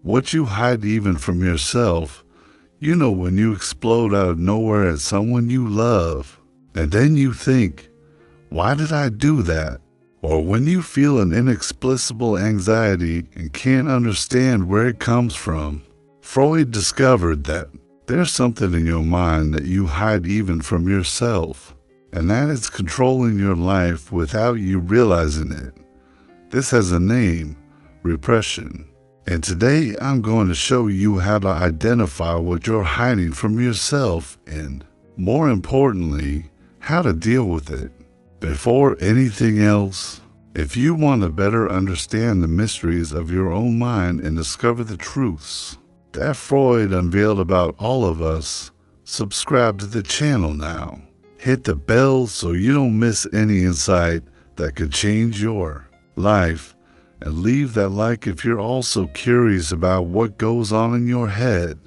What you hide even from yourself. You know when you explode out of nowhere at someone you love, and then you think, why did I do that? Or when you feel an inexplicable anxiety and can't understand where it comes from. Freud discovered that there's something in your mind that you hide even from yourself, and that is controlling your life without you realizing it. This has a name, repression. And today I'm going to show you how to identify what you're hiding from yourself and, more importantly, how to deal with it. Before anything else, if you want to better understand the mysteries of your own mind and discover the truths that Freud unveiled about all of us, subscribe to the channel now. Hit the bell so you don't miss any insight that could change your life, and leave that like if you're also curious about what goes on in your head.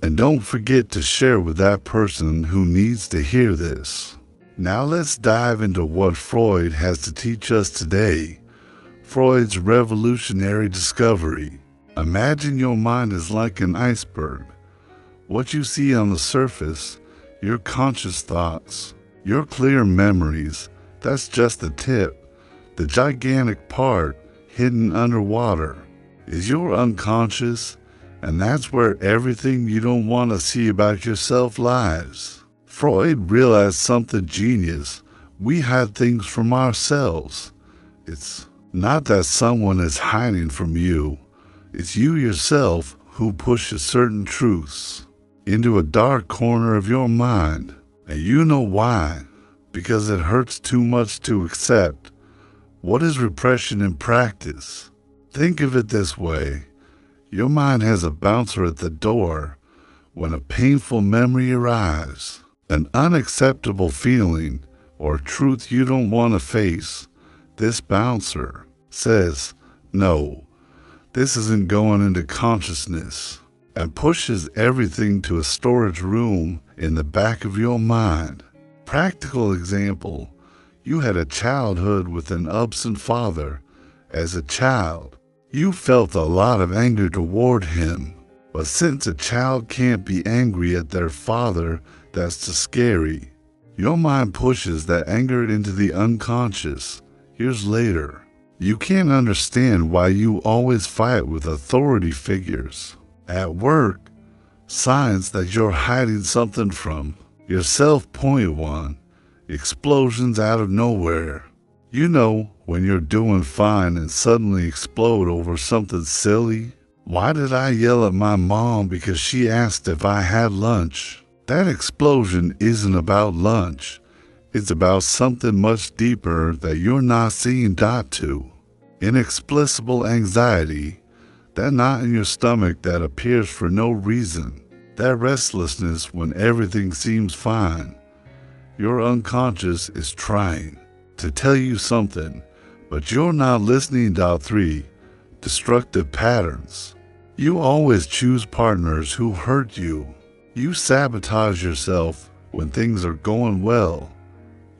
And don't forget to share with that person who needs to hear this. Now let's dive into what Freud has to teach us today. Freud's revolutionary discovery. Imagine your mind is like an iceberg. What you see on the surface, your conscious thoughts, your clear memories, that's just the tip. The gigantic part, hidden underwater, is your unconscious, and that's where everything you don't want to see about yourself lies. Freud realized something genius. We hide things from ourselves. It's not that someone is hiding from you. It's you yourself who pushes certain truths into a dark corner of your mind. And you know why. Because it hurts too much to accept. What is repression in practice? Think of it this way. Your mind has a bouncer at the door when a painful memory arrives. An unacceptable feeling or truth you don't want to face. This bouncer says, no, this isn't going into consciousness, and pushes everything to a storage room in the back of your mind. Practical example, you had a childhood with an absent father. As a child, you felt a lot of anger toward him, but since a child can't be angry at their father, that's too scary. Your mind pushes that anger into the unconscious. Years later, you can't understand why you always fight with authority figures. At work, signs that you're hiding something from yourself. Point one, explosions out of nowhere. You know when you're doing fine and suddenly explode over something silly. Why did I yell at my mom because she asked if I had lunch? That explosion isn't about lunch. It's about something much deeper that you're not seeing. To inexplicable anxiety, that knot in your stomach that appears for no reason, that restlessness when everything seems fine. Your unconscious is trying to tell you something, but you're not listening. 3. Destructive patterns. You always choose partners who hurt you. You sabotage yourself when things are going well.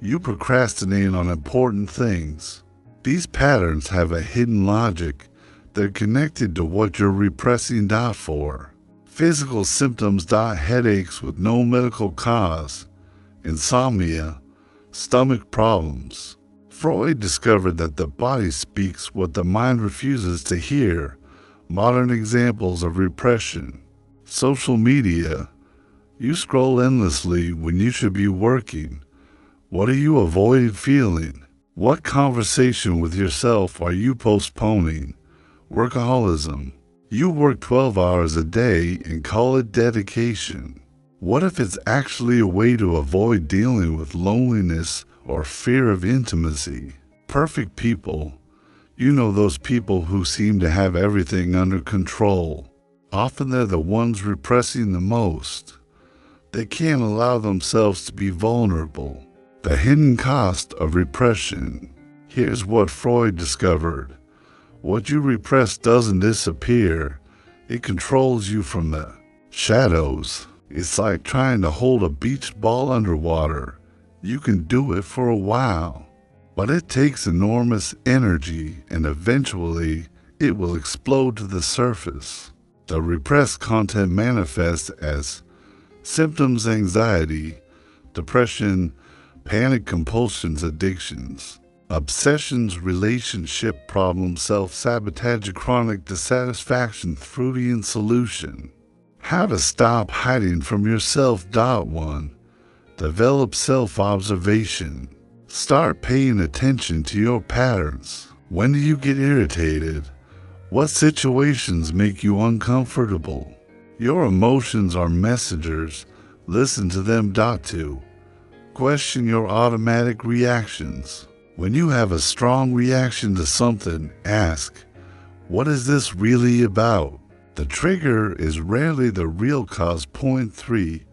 You procrastinate on important things. These patterns have a hidden logic. They're connected to what you're repressing. 4. Physical symptoms. Headaches with no medical cause, insomnia, stomach problems. Freud discovered that the body speaks what the mind refuses to hear. Modern examples of repression. Social media. You scroll endlessly when you should be working. What are you avoiding feeling? What conversation with yourself are you postponing? Workaholism. You work 12 hours a day and call it dedication. What if it's actually a way to avoid dealing with loneliness or fear of intimacy? Perfect people. You know those people who seem to have everything under control. Often they're the ones repressing the most. They can't allow themselves to be vulnerable. The hidden cost of repression. Here's what Freud discovered. What you repress doesn't disappear. It controls you from the shadows. It's like trying to hold a beach ball underwater. You can do it for a while, but it takes enormous energy, and eventually it will explode to the surface. The repressed content manifests as symptoms: anxiety, depression, panic, compulsions, addictions, obsessions, relationship problems, self-sabotage, chronic dissatisfaction. Freudian solution. How to stop hiding from yourself. 1. Develop self-observation. Start paying attention to your patterns. When do you get irritated? What situations make you uncomfortable? Your emotions are messengers. Listen to them. 2. Question your automatic reactions. When you have a strong reaction to something, ask, what is this really about? The trigger is rarely the real cause. 3.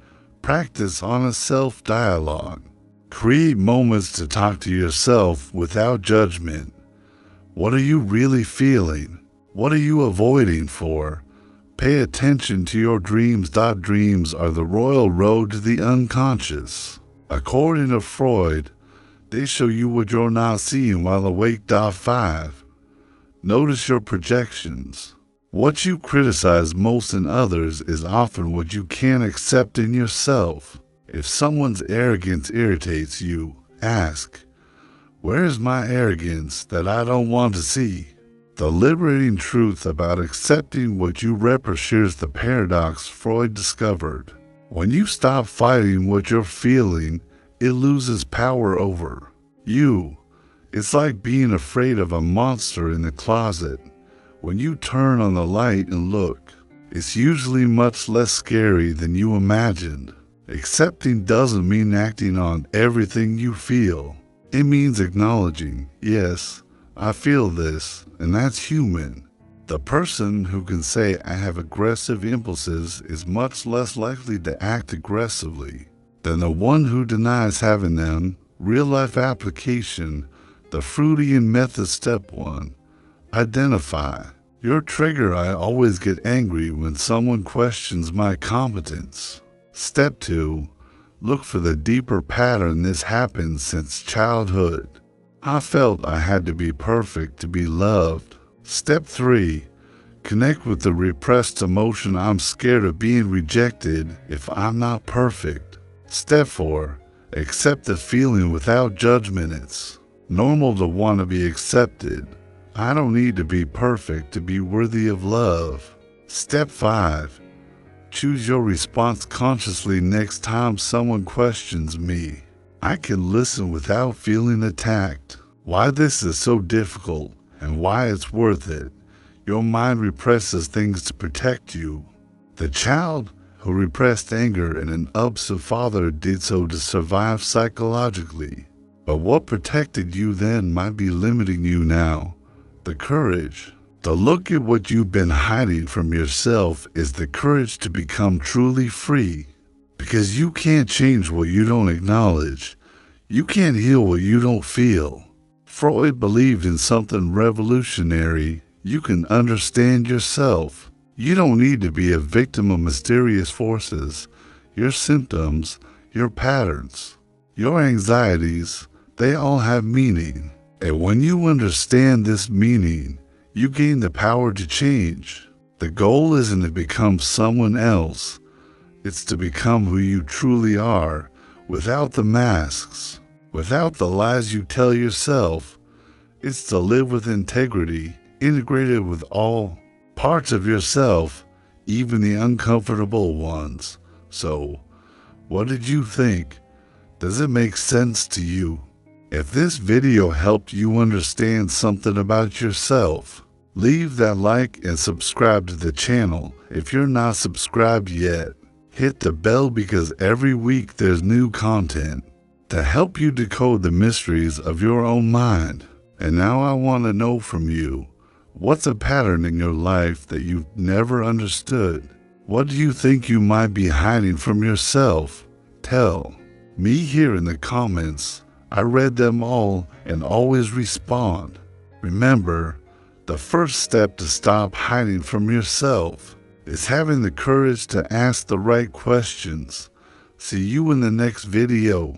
Practice honest self-dialogue. Create moments to talk to yourself without judgment. What are you really feeling? What are you avoiding for? Pay attention to your dreams. Dreams are the royal road to the unconscious. According to Freud, they show you what you're not seeing while awake. 5. Notice your projections. What you criticize most in others is often what you can't accept in yourself. If someone's arrogance irritates you, ask, where is my arrogance that I don't want to see? The liberating truth about accepting what you repress is the paradox Freud discovered. When you stop fighting what you're feeling, it loses power over you. It's like being afraid of a monster in the closet. When you turn on the light and look, it's usually much less scary than you imagined. Accepting doesn't mean acting on everything you feel. It means acknowledging, yes, I feel this, and that's human. The person who can say, I have aggressive impulses, is much less likely to act aggressively than the one who denies having them. Real-life application. The Freudian method. Step 1. Identify your trigger. I always get angry when someone questions my competence. Step 2. Look for the deeper pattern. This happens since childhood. I felt I had to be perfect to be loved. Step 3. Connect with the repressed emotion. I'm scared of being rejected if I'm not perfect. Step 4. Accept the feeling without judgment. It's normal to want to be accepted. I don't need to be perfect to be worthy of love. Step 5. Choose your response consciously. Next time someone questions me, I can listen without feeling attacked. Why this is so difficult and why it's worth it. Your mind represses things to protect you. The child who repressed anger in an upset father did so to survive psychologically. But what protected you then might be limiting you now. The courage to look at what you've been hiding from yourself is the courage to become truly free. Because you can't change what you don't acknowledge. You can't heal what you don't feel. Freud believed in something revolutionary. You can understand yourself. You don't need to be a victim of mysterious forces. Your symptoms, your patterns, your anxieties, they all have meaning. And when you understand this meaning, you gain the power to change. The goal isn't to become someone else. It's to become who you truly are, without the masks, without the lies you tell yourself. It's to live with integrity, integrated with all parts of yourself, even the uncomfortable ones. So, what did you think? Does it make sense to you? If this video helped you understand something about yourself, leave that like and subscribe to the channel. If you're not subscribed yet, hit the bell because every week there's new content to help you decode the mysteries of your own mind. And now I want to know from you, what's a pattern in your life that you've never understood? What do you think you might be hiding from yourself? Tell me here in the comments. I read them all and always respond. Remember, the first step to stop hiding from yourself is having the courage to ask the right questions. See you in the next video.